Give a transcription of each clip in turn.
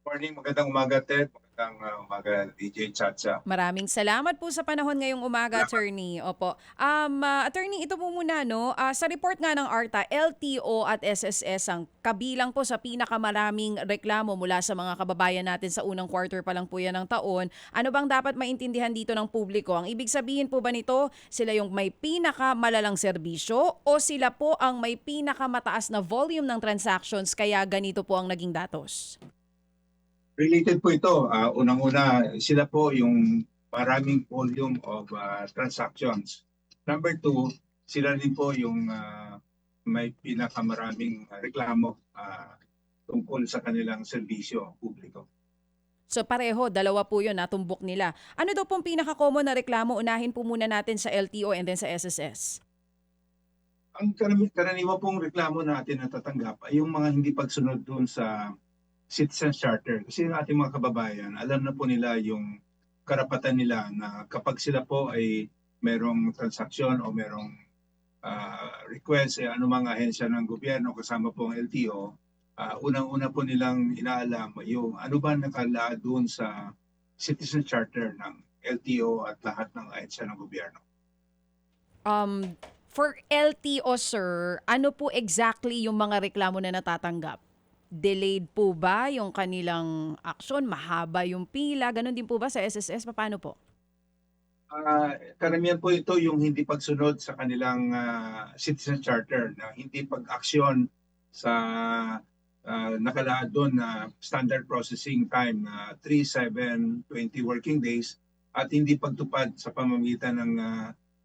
Morning, magandang umaga Ted, magandang umaga DJ Chacha. Maraming salamat po sa panahon ngayong umaga, Salamat. attorney. Opo. Attorney, ito po muna, no? Sa report nga ng ARTA, LTO at SSS ang kabilang po sa pinakamaraming reklamo mula sa mga kababayan natin sa unang quarter pa lang po yan ng taon. Ano bang dapat maintindihan dito ng publiko? Ang ibig sabihin po ba nito, sila yung may pinakamalalang serbisyo o sila po ang may pinakamataas na volume ng transactions kaya ganito po ang naging datos? Related po ito. Unang-una, sila po yung maraming volume of transactions. Number two, sila rin po yung may pinakamaraming reklamo tungkol sa kanilang serbisyo publiko. So pareho, dalawa po yun, natumbok nila. Ano daw pong pinaka-common na reklamo? Unahin po muna natin sa LTO and then sa SSS. Ang karaniwan pong reklamo natin natatanggap ay yung mga hindi pagsunod doon sa Citizen Charter. Kasi yung ating mga kababayan, alam na po nila yung karapatan nila na kapag sila po ay merong transaksyon o merong request sa anumang ahensya ng gobyerno kasama po ang LTO, unang-una po nilang inaalam yung ano ba nakalaad doon sa Citizen Charter ng LTO at lahat ng ahensya ng gobyerno. For LTO, sir, ano po exactly yung mga reklamo na natatanggap? Delayed po ba yung kanilang aksyon? Mahaba yung pila? Ganon din po ba sa SSS? Paano po? Karamihan po ito yung hindi pagsunod sa kanilang Citizen Charter na hindi pag-aksyon sa nakalaad doon na standard processing time na 3, 7, 20 working days at hindi pagtupad sa pamamagitan ng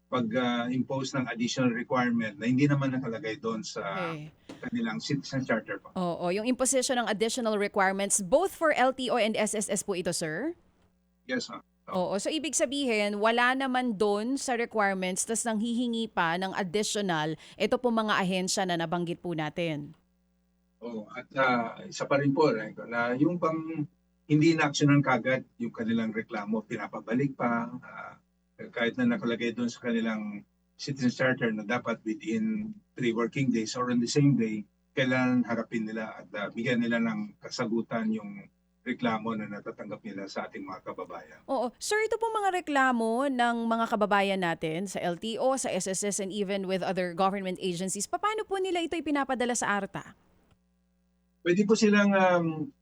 pag-impose ng additional requirement na hindi naman nakalagay doon sa Okay. kanilang Citizen Charter po. Oo, yung imposition ng additional requirements both for LTO and SSS po ito, sir? Yes, ma'am. Oo, so ibig sabihin, wala naman doon sa requirements tas nanghihingi pa ng additional, ito po mga ahensya na nabanggit po natin. Oo, at isa pa rin po na yung pang hindi na-aksyonan kagad yung kanilang reklamo, pinapabalik pa kahit na nakalagay doon sa kanilang Citizen Charter na dapat within 3 working days or on the same day, kailangan harapin nila at bigyan nila ng kasagutan yung reklamo na natatanggap nila sa ating mga kababayan. Oo. Sir, ito po mga reklamo ng mga kababayan natin sa LTO, sa SSS, and even with other government agencies. Paano po nila ito ipinapadala sa ARTA? Pwede po silang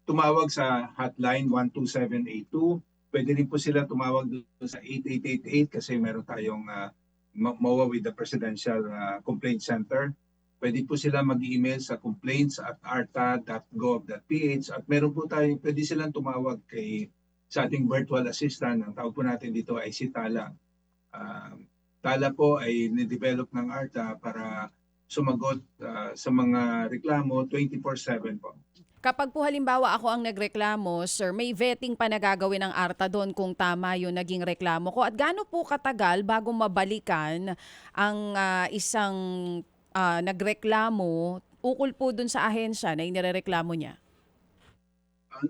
tumawag sa hotline 12782. Pwede rin po sila tumawag doon sa 8888 kasi meron tayong MOA with the Presidential Complaint Center. Pwede po sila mag-email sa complaints@arta.gov.ph at meron po tayong pwede silang tumawag sa ating virtual assistant. Ang tawag po natin dito ay si Tala. Tala po ay ni-develop ng ARTA para sumagot sa mga reklamo 24/7 po. Kapag po halimbawa ako ang nagreklamo, sir, may vetting pa na gagawin ng ARTA doon kung tama yung naging reklamo ko. At gaano po katagal bago mabalikan ang isang nagreklamo ukol po doon sa ahensya na inirereklamo niya?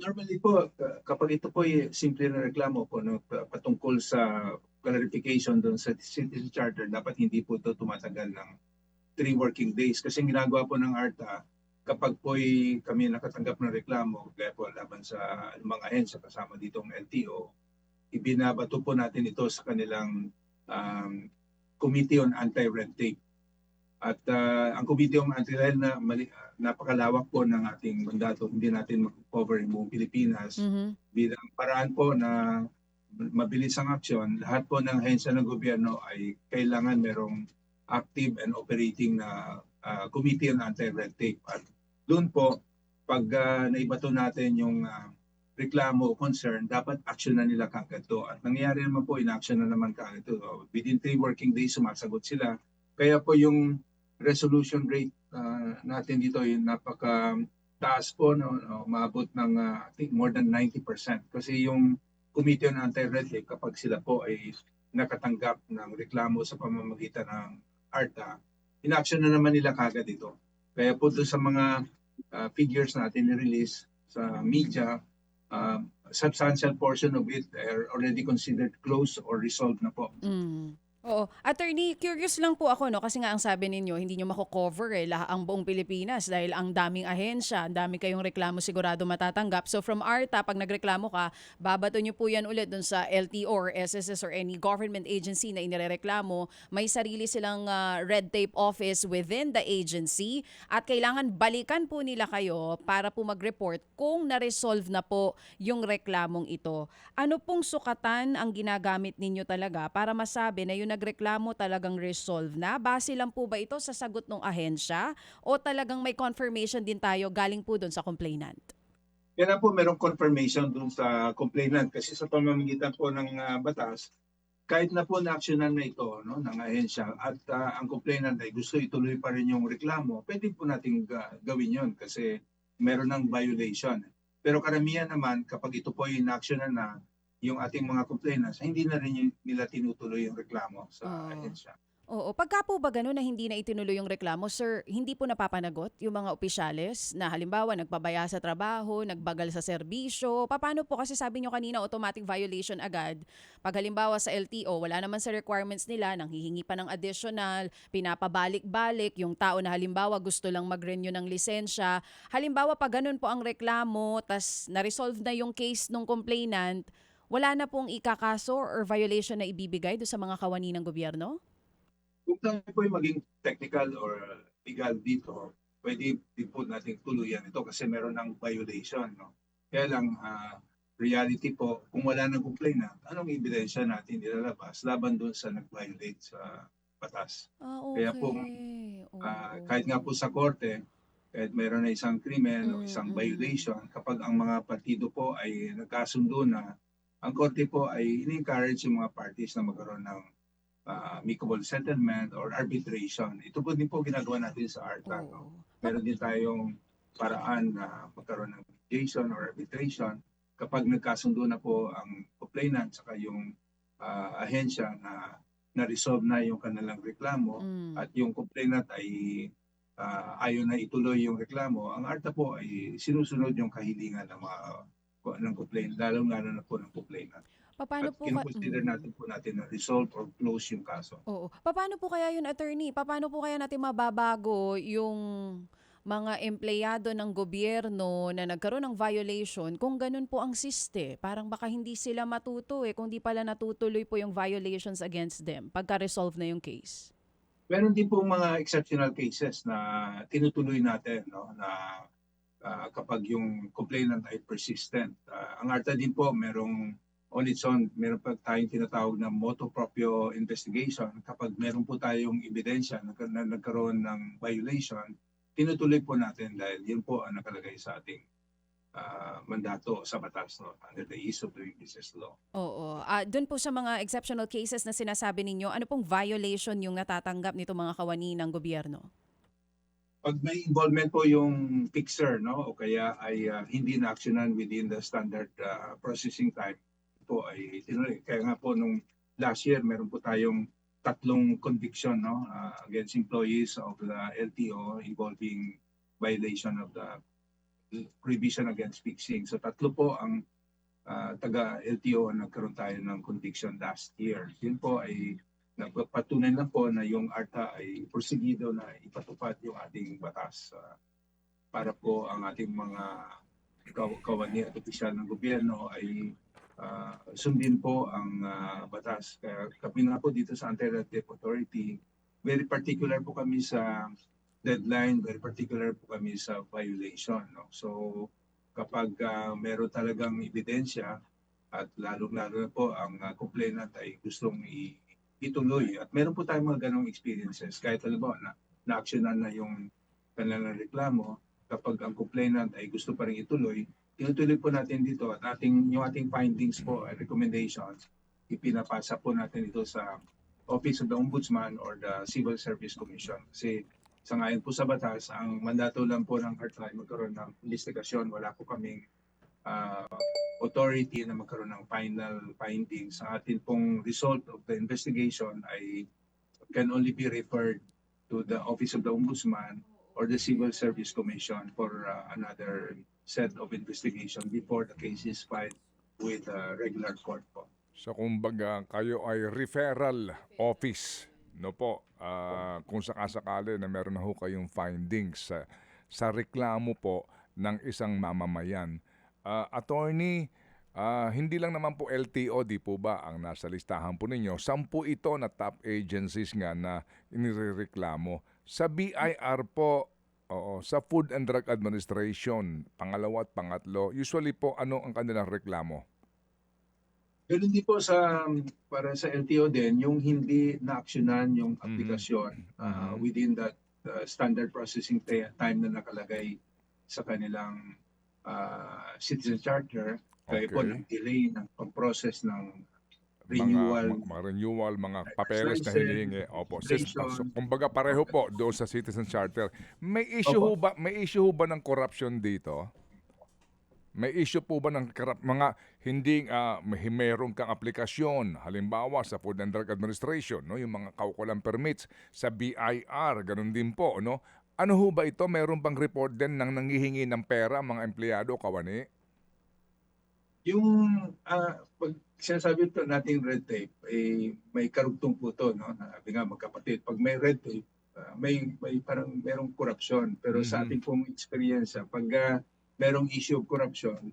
Normally po, kapag ito po ay simple na reklamo po no, patungkol sa clarification doon sa Citizen Charter, dapat hindi po ito tumatagal ng 3 working days. Kasi ang ginagawa po ng ARTA, kapag po kami nakatanggap ng reklamo, kaya po laban sa mga ahensya kasama dito ang LTO, ibinabato po natin ito sa kanilang um, Committee on Anti-Red Tape. At ang Committee on Anti-Red na napakalawak po ng ating mandato, hindi natin mag-cover yung buong Pilipinas. Mhm. Bilang paraan po na mabilis ang aksyon, lahat po ng ahensya ng gobyerno ay kailangan merong active and operating na Committee on Anti-Red Tape. At doon po, pag naibato natin yung reklamo o concern, dapat action na nila kagad to. At nangyayari naman po, in-action na naman kagad to. Within 3 working days, sumasagot sila. Kaya po yung resolution rate natin dito ay napaka taas po, no, maabot ng I think more than 90%. Kasi yung Committee on Anti-Red Tape, kapag sila po ay nakatanggap ng reklamo sa pamamagitan ng ARTA, in-action na naman nila kagad ito. Kaya po doon sa mga figures natin ni-release sa media, substantial portion of it are already considered closed or resolved na po. Mm. Oo. Attorney, curious lang po ako, no, kasi nga ang sabi ninyo hindi niyo mako-cover, ang buong Pilipinas dahil ang daming ahensya, ang dami kayong reklamo sigurado matatanggap. So from ARTA, 'pag nagreklamo ka, babato niyo po 'yan ulit dun sa LTO or SSS or any government agency na inirereklamo. May sarili silang red tape office within the agency at kailangan balikan po nila kayo para po mag-report kung na-resolve na po yung reklamong ito. Ano pong sukatan ang ginagamit ninyo talaga para masabi na yung nagreklamo talagang resolve na? Base lang po ba ito sa sagot ng ahensya o talagang may confirmation din tayo galing po doon sa complainant? Kaya po merong confirmation dun sa complainant kasi sa pamamagitan po ng batas, kahit na po na-actionan na ito no, ng ahensya at ang complainant ay gusto ituloy pa rin yung reklamo, pwede po nating gawin yon kasi meron ng violation. Pero karamihan naman kapag ito po yung na-actionan na yung ating mga complainants, hindi na rin nila tinutuloy yung reklamo sa Oo. ahensya. Oo. Pagka po ba gano'n na hindi na itinuloy yung reklamo, sir, hindi po napapanagot yung mga opisyales na halimbawa nagpabaya sa trabaho, nagbagal sa serbisyo? Paano po kasi sabi nyo kanina automatic violation agad. Pag halimbawa sa LTO, wala naman sa requirements nila, nanghihingi pa ng additional, pinapabalik-balik yung tao na halimbawa gusto lang mag-renew ng lisensya. Halimbawa pag ganun po ang reklamo, tas na-resolve na yung case ng complainant, wala na pong ikakaso or violation na ibibigay do sa mga kawani ng gobyerno? Kung tayo po yung maging technical or legal dito, pwede din po natin tuluyan ito kasi meron ng violation. No? Kaya lang, reality po, kung wala nang complainant, anong ebidensya natin nilalabas laban doon sa nag-violate sa batas? Kaya po, Okay. kahit nga Oo. po sa korte, kahit meron na isang krimen o isang Mm. violation, kapag ang mga partido po ay nagkasundo na, ang korte po ay in-encourage yung mga parties na magkaroon ng amicable settlement or arbitration. Ito po din po ginagawa natin sa ARTA. No? Oo. Meron din tayong paraan na magkaroon ng mediation or arbitration kapag nagkasundo na po ang complainant saka yung ahensya na na-resolve na yung kanilang reklamo Hmm. at yung complainant ay ayaw na ituloy yung reklamo, ang ARTA po ay sinusunod yung kahilingan ng mga ng complainant, lalo-lalo na po ng complainant. Papaano At po kino-consider natin po natin na resolve or close yung kaso. oo. Papaano po kaya yun, attorney? Papaano po kaya natin mababago yung mga empleyado ng gobyerno na nagkaroon ng violation kung ganun po ang siste? Parang baka hindi sila matuto kung di pala natutuloy po yung violations against them pagka-resolve na yung case. Meron din pong mga exceptional cases na tinutuloy natin no, na kapag yung complainant ay persistent. Ang ARTA din po merong on its own, meron pa tayong tinatawag na motu proprio investigation. Kapag meron po tayong ebidensya na nagkaroon ng violation, tinutuloy po natin dahil yun po ang nakalagay sa ating mandato sa batas no, under the Ease of Doing Business Law. Oo. Do'n po sa mga exceptional cases na sinasabi ninyo, ano pong violation yung natatanggap nitong mga kawani ng gobyerno? Pag may involvement po yung fixer no o kaya ay hindi na-actionan within the standard processing time po ay tinuloy. Kaya nga po nung last year meron po tayong tatlong conviction no against employees of the LTO involving violation of the prohibition against fixing. So tatlo po ang taga LTO ang nagkaroon tayo ng conviction last year. Yun po ay nagpapatunay na po na yung ARTA ay porsigido na ipatupad yung ating batas para po ang ating mga kawani at opisyal ng gobyerno ay sundin po ang batas. Kaya kami nga po dito sa Anti-Red Tape Authority, very particular po kami sa deadline, very particular po kami sa violation. No? So kapag meron talagang ebidensya at lalong-lalo na po ang complainant ay gustong ituloy. At meron po tayong mga ganong experiences. Kahit alam mo, na-actionan na yung kanilang reklamo, kapag ang complainant ay gusto pa rin ituloy, tinutuloy po natin dito at yung ating findings po, recommendations, ipinapasa po natin ito sa Office of the Ombudsman or the Civil Service Commission. Kasi sa ngayon po sa batas, ang mandato lang po ng ARTA ay magkaroon ng investigasyon. Wala po kaming uh, authority na magkaroon ng final findings. Ang atin pong result of the investigation ay can only be referred to the Office of the Ombudsman or the Civil Service Commission for another set of investigation before the case is filed with regular court po. So kumbaga kayo ay referral office, no po? Kung sakasakali na meron na ho kayong findings sa reklamo po ng isang mamamayan. Attorney, hindi lang naman po LTO, di po ba, ang nasa listahan po ninyo. 10 ito na top agencies nga na inireklamo. Sa BIR po, oo, sa Food and Drug Administration, pangalawa at pangatlo, usually po ano ang kanilang reklamo? Pero hindi po para sa LTO din, yung hindi na-actionan yung aplikasyon within that standard processing time na nakalagay sa kanilang citizen charter, kaya po Okay. ng delay ng pag-process ng renewal, Mga renewal, mga papeles na license, hinihingi. Opo. So, registration. kumbaga pareho po doon sa Citizen Charter. Opo. May issue ho ba ng corruption dito? May issue po ba ng mga hindi meron kang aplikasyon, halimbawa sa Food and Drug Administration, no, yung mga kaukulang permits sa BIR, ganun din po, no? Ano ho ba ito? Meron bang report din ng nanghihingi ng pera mga empleyado, kawani? Yung pag sinasabi po nating red tape, may karugtong po to, no? Sabi nga magkapatid, pag may red tape, may parang merong korupsyon. Pero sa ating pong experience, pag merong issue of corruption,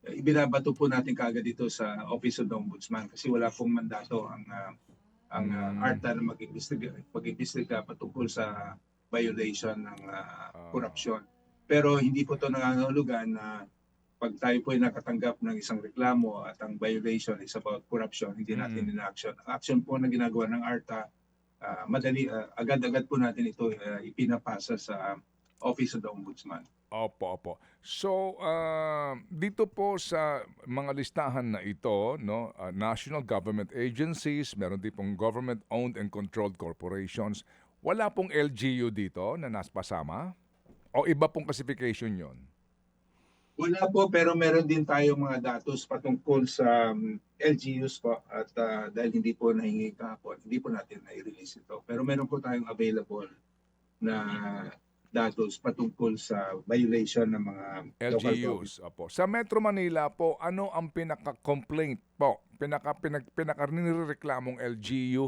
ibinabato po natin kaagad dito sa Office of the Ombudsman kasi wala pong mandato ang ARTA na mag-imbestiga patungkol sa violation ng korupsyon. Pero hindi po ito nangangahulugan na pag tayo po ay nakatanggap ng isang reklamo at ang violation is about corruption, hindi natin in-action. Ang action po na ginagawa ng ARTA, agad-agad po natin ito ipinapasa sa Office of the Ombudsman. Opo, opo. So, dito po sa mga listahan na ito, no, national government agencies, meron din pong government-owned and controlled corporations. Wala pong LGU dito na naspasama? O iba pong classification yon? Wala po, pero meron din tayong mga datos patungkol sa LGUs po at dahil hindi po nahingi kahapon, hindi po natin na-release ito. Pero meron po tayong available na datos patungkol sa violation ng mga local government. LGUs, opo. Sa Metro Manila po, ano ang pinaka-complaint po, pinaka-nireklamong LGU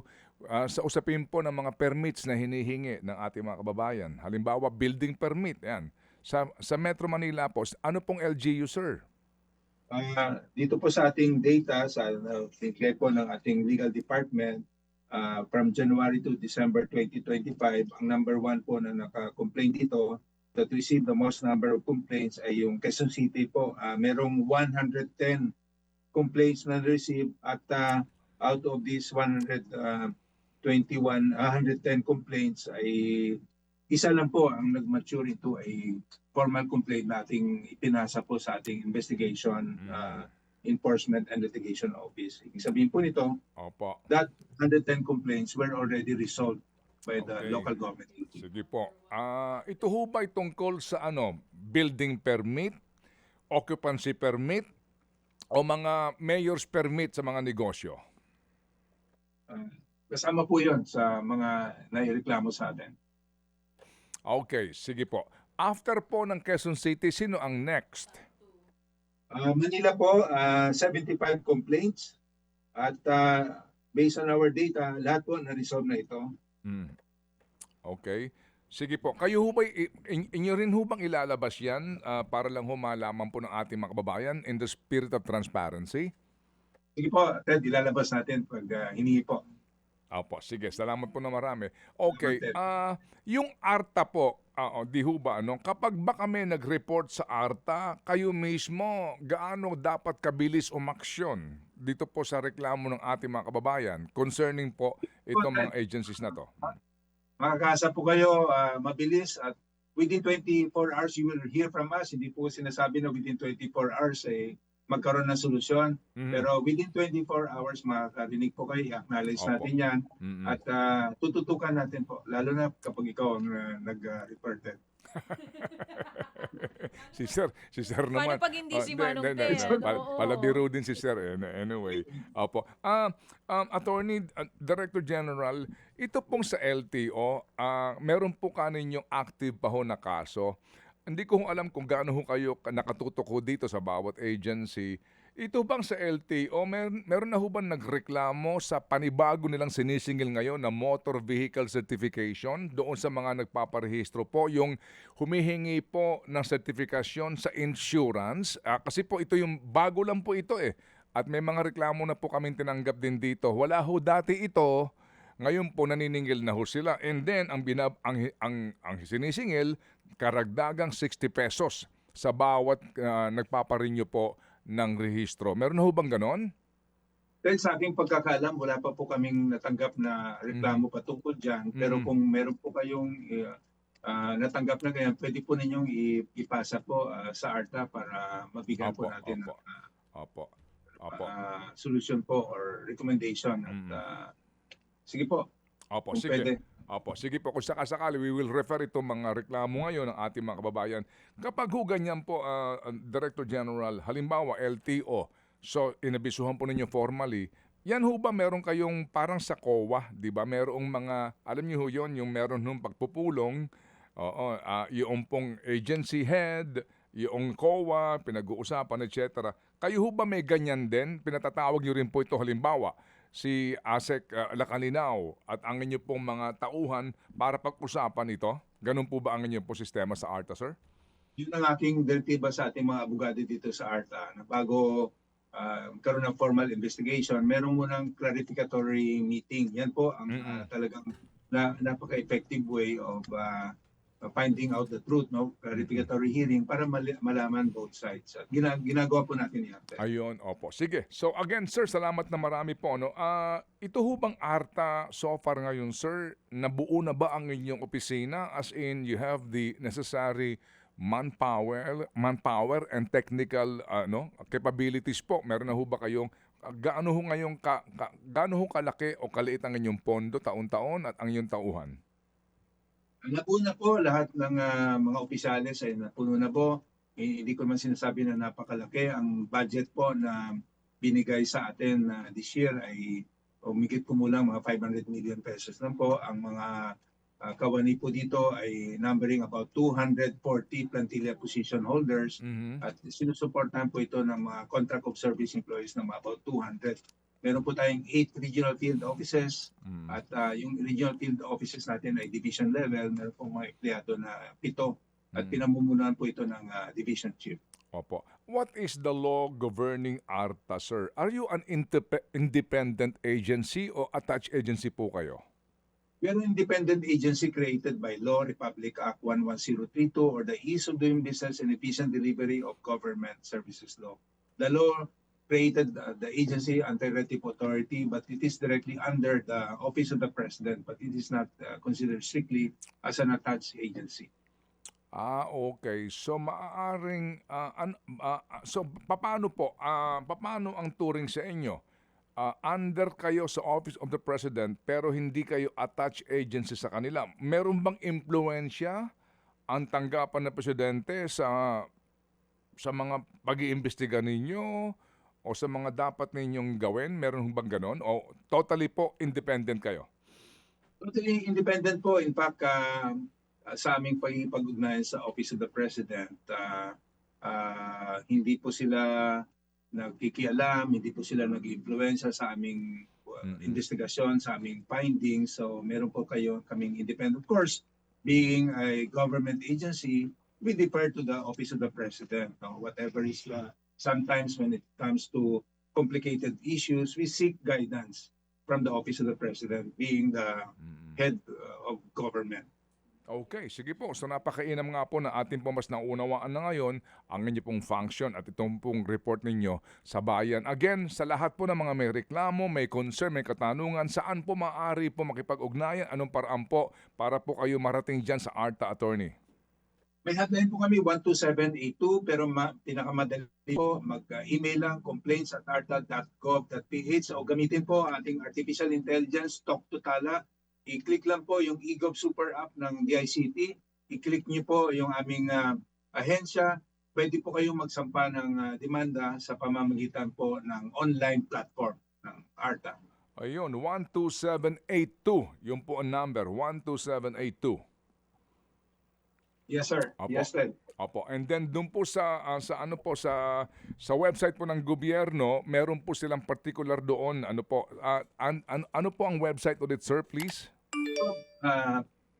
sa usapin po ng mga permits na hinihingi ng ating mga kababayan? Halimbawa, building permit, yan. Sa Metro Manila po, ano pong LGU, sir? Dito po sa ating data, sa declare po ng ating legal department, from January to December 2025, ang number 1 po na naka-complain dito that received the most number of complaints ay yung Quezon City po. Merong 110 complaints na receive at out of these 110 complaints ay isa lang po ang nag-mature into a formal complaint nating ipinasa po sa ating investigation Enforcement and Litigation Office. Ibig sabihin po nito, Opo. that 110 complaints were already resolved by the Okay. local government. Sige po. Ito ho ba tungkol sa building permit, occupancy permit, o mga mayor's permit sa mga negosyo? Kasama po yon sa mga naireklamo sa atin. Okay, sige po. After po ng Quezon City, sino ang next? Manila po, 75 complaints at based on our data, lahat po na-resolve na ito. Okay. Sige po. Kayo ho ba, inyo rin ho bang ilalabas yan para lang ho malaman po ng ating mga kababayan in the spirit of transparency? Sige po, Ted, ilalabas natin pag hiningi po. Opo, sige. Salamat po na marami. Okay. Yung ARTA po, di ho ba, kapag ba kami nag-report sa ARTA, kayo mismo, gaano dapat kabilis umaksyon dito po sa reklamo ng ating mga kababayan concerning po itong mga agencies na to? Makakaasa po kayo mabilis at within 24 hours you will hear from us. Hindi po sinasabi na within 24 hours magkaroon ng solusyon. Pero within 24 hours makakarinig po kayo, i-acknowledge natin yan at tututukan natin po, lalo na kapag ikaw ang nag-reported. si Sir naman. Paano pag hindi si Manong Ted? Oo. Palabiro din si Sir. Anyway. Opo. Attorney, Director General, ito pong sa LTO, meron po kaninyong active pa ho na kaso. Hindi ko alam kung gaano ho kayo nakatutok ho dito sa bawat agency. Ito bang sa LTO, meron na ho bang nagreklamo sa panibago nilang sinisingil ngayon na motor vehicle certification doon sa mga nagpaparehistro po, yung humihingi po ng sertifikasyon sa insurance? Kasi po ito yung bago lang po ito eh. At may mga reklamo na po kaming tinanggap din dito. Wala ho dati ito, ngayon po naniningil na ho sila. And then ang sinisingil, karagdagang 60 pesos sa bawat nagpaparenew po ng rehistro. Meron na ho bang ganon? Dahil sa aking pagkakaalam, wala pa po kaming natanggap na reklamo patungkol dyan. Pero Mhm. kung meron po kayong natanggap na ganyan, pwede po ninyong ipasa po sa ARTA para mabigyan po Opo, natin opo, ng opo, opo. solution po or recommendation. At sige po, Opo, kung sige. pwede. Opo, sige po. Kung sakasakali, we will refer itong mga reklamo ngayon ng ating mga kababayan. Kapag ho ganyan po, Director General, halimbawa LTO, so inabisuhan po ninyo formally, yan ho ba meron kayong parang sa COA, di ba? Merong mga, alam niyo ho yun, yung meron hong pagpupulong, yung pong agency head, yung COA, pinag-uusapan, etc. Kayo ho ba may ganyan din? Pinatatawag niyo rin po ito halimbawa, si ASEC Lacaninaw at ang inyo pong mga tauhan para pag-usapan ito? Ganun po ba ang inyong po sistema sa ARTA, sir? Yun ang aking direktiba sa ating mga abogado dito sa ARTA na bago magkaroon ng formal investigation, meron munang clarificatory meeting. Yan po ang talagang napaka-effective way of finding out the truth, no? Clarificatory hearing para malaman both sides. At ginagawa po natin yan. Ayun, opo. Sige. So again, sir, salamat na marami po. No? Ito ho bang ARTA so far ngayon, sir? Nabuo na ba ang inyong opisina? As in, you have the necessary manpower and technical capabilities po. Meron na ho ba kayong gaano ho ngayong gaano ho kalaki o kaliit ang inyong pondo taon-taon at ang inyong tauhan? Napuno na po lahat ng mga opisyales ay napuno na po. Hindi ko man sinasabi na napakalaki. Ang budget po na binigay sa atin this year ay umigit kumulang mga 500 million pesos lang po. Ang mga kawani po dito ay numbering about 240 plantilla position holders at sinusuportahan po ito ng mga contract of service employees ng about 200. Meron po tayong 8 regional field offices at yung regional field offices natin ay division level. Meron po mga empleyado na 7 at pinamumunuan po ito ng division chief. Opo. What is the law governing ARTA, sir? Are you an independent agency o attached agency po kayo? We are an independent agency created by Law Republic Act 11032 or the Ease of Doing Business and Efficient Delivery of Government Services Law. The law created the agency Anti-Retive Authority, but it is directly under the Office of the President, but it is not considered strictly as an attached agency. Okay. So maaaring so paano po? Paano ang turing sa inyo? Under kayo sa Office of the President pero hindi kayo attached agency sa kanila. Meron bang impluwensya ang tanggapan ng presidente sa mga pag-iimbestiga ninyo o sa mga dapat ninyong gawin? Meron bang ganon? O totally po independent kayo? Totally independent po. In fact, sa aming pag-ugnayan sa Office of the President, hindi po sila nagkikialam, hindi po sila nag-influensya sa aming investigasyon, sa aming findings. So meron po kaming independent. Of course, being a government agency, we defer to the Office of the President. No? Whatever is sometimes when it comes to complicated issues, we seek guidance from the Office of the President, being the head of government. Okay, sige po. So napakainam nga po na atin po mas naunawaan na ngayon ang inyo pong function at itong pong report ninyo sa bayan. Again, sa lahat po ng mga may reklamo, may concern, may katanungan, saan po maaari po makipag-ugnayan, anong paraan po para po kayo marating dyan sa ARTA, attorney? May hotline po kami 12782 pero pinakamadali po mag-email lang complaints@arta.gov.ph o gamitin po ating artificial intelligence Talk to Tala. I-click lang po yung eGov Super App ng DICT. I-click niyo po yung aming ahensya. Pwede po kayong magsampa ng demanda sa pamamagitan po ng online platform ng ARTA. Ayun, 12782. Yung po ang number, 12782. Yes, sir. Opo. Yes, sir. Opo. And then doon po sa website po ng gobyerno, meron po silang particular doon. Ano po ano po ang website ulit, sir, please?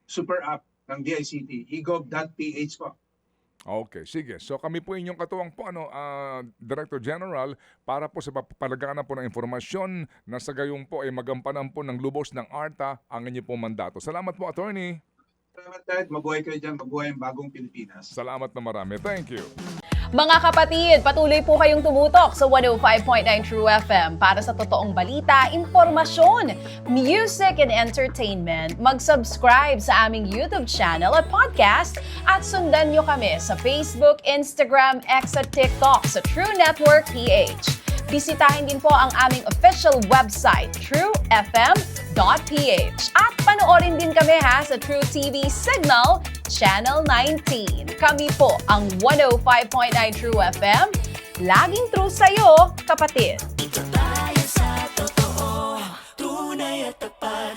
Super app ng DICT, egov.ph po. Okay, sige. So kami po inyong katuwang po Director General para po sa papalaganan po ng informasyon na sa gayon po ay magampanan po ng lubos ng ARTA ang inyong pong mandato. Salamat po, Attorney. Salamat, Ted. Mabuhay kayo dyan. Mabuhay ang bagong Pilipinas. Salamat na marami. Thank you. Mga kapatid, patuloy po kayong tumutok sa 105.9 True FM para sa totoong balita, impormasyon, music and entertainment. Mag-subscribe sa aming YouTube channel at podcast at sundan nyo kami sa Facebook, Instagram, X at TikTok sa True Network PH. Bisitahin din po ang aming official website, truefm.ph. At panoorin din kami sa True TV Signal, Channel 19. Kami po ang 105.9 True FM. Laging true sa'yo, kapatid.